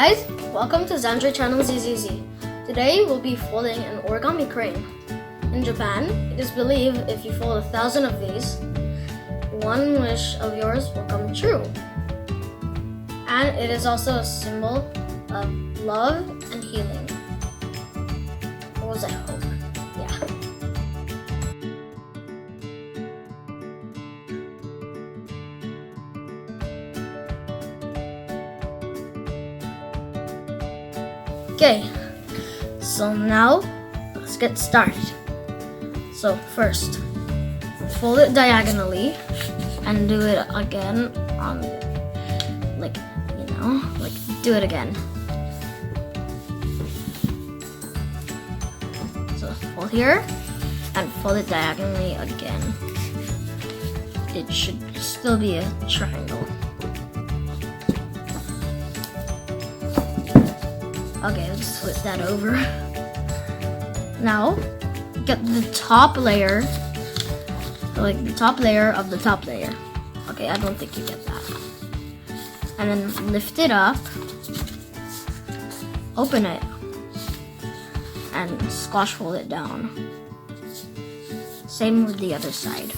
guys, welcome to Zandrei channel ZZZ. Today we'll be folding an origami crane. In Japan, it is believed if you fold 1,000 of these, one wish of yours will come true. And it is also a symbol of love and healing. Or was I hope? Yeah. Okay, so now let's get started. So first, fold it diagonally and do it again on, do it again. So fold here and fold it diagonally again. It should still be a triangle. Okay, let's flip that over. Now, get the top layer, like the top layer of the top layer. Okay, I don't think you get that. And then lift it up, open it, and squash fold it down. Same with the other side.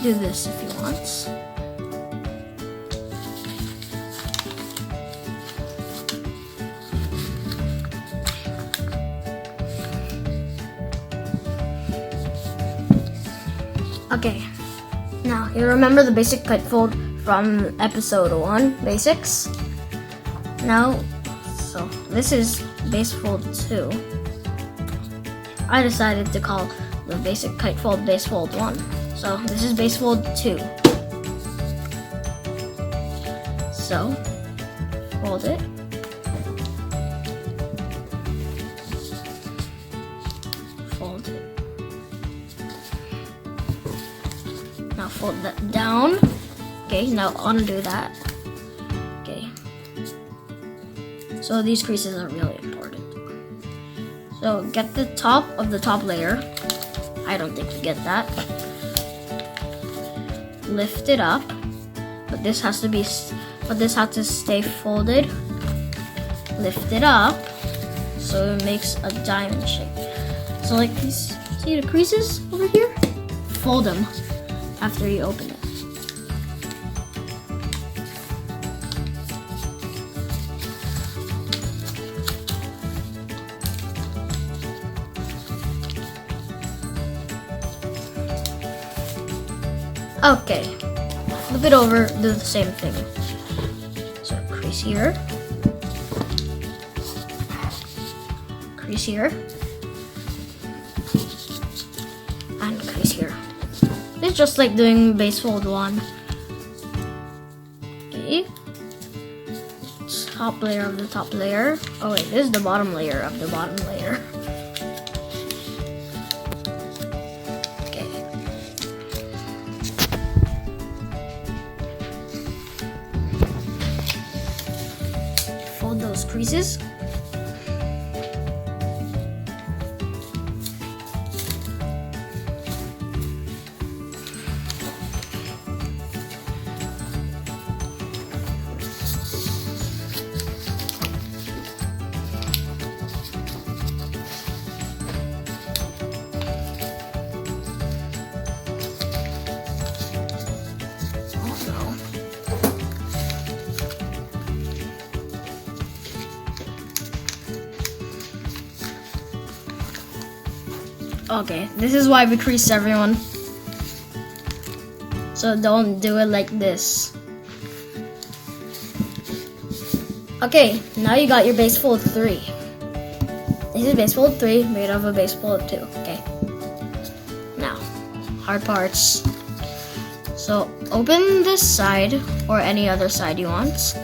Do this if you want. Okay, now you remember the basic kite fold from episode 1, basics? Now, so this is base fold 2. I decided to call the basic kite fold base fold 1. So this is base fold 2. So, fold it. Fold it. Now fold that down. Okay, now undo that. Okay. So these creases are really important. So get the top of the top layer. I don't think you get that. Lift it up, but this has to stay folded. Lift it up so it makes a diamond shape. So like these, see the creases over here? Fold them after you open it. Okay, flip it over, do the same thing. So crease here, and crease here. It's just like doing base fold 1. Okay, top layer of the top layer. Oh wait, this is the bottom layer of the bottom layer. Fold those creases. Okay, this is why we crease, everyone. So don't do it like this. Okay, now you got your base fold 3. This is base fold 3 made of a base fold 2. Okay. Now, hard parts. So open this side or any other side you want.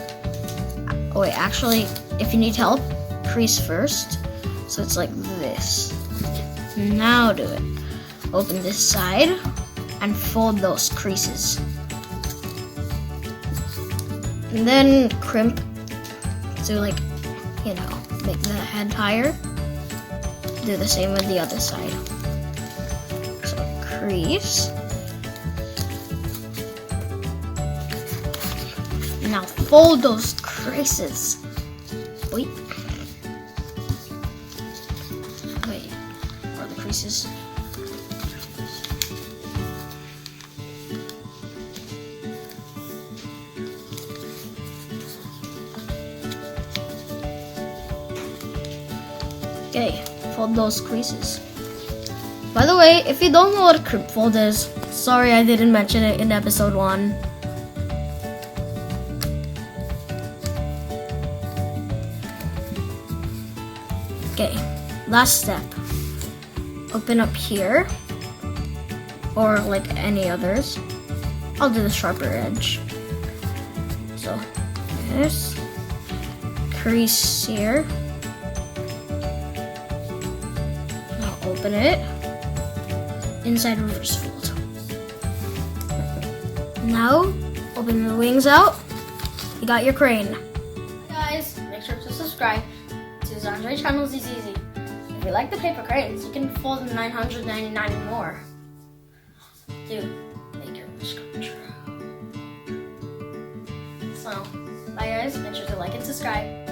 Oh wait, actually, if you need help, crease first. So it's like this. Now do it. Open this side and fold those creases. And then crimp to make the head higher. Do the same with the other side. So crease Now fold those creases. Wait. Wait. Where are the creases? Okay, fold those creases. By the way, if you don't know what a crimp fold is, sorry I didn't mention it in episode 1. Okay, last step. Open up here, or like any others. I'll do the sharper edge. So, this crease here. Now open it. Inside reverse fold. Now, open the wings out. You got your crane. Hey guys, make sure to subscribe to Zandrei channel Easy. If you like the paper cranes, you can fold 999 more. To make your wish come true. So, bye guys, make sure to like and subscribe.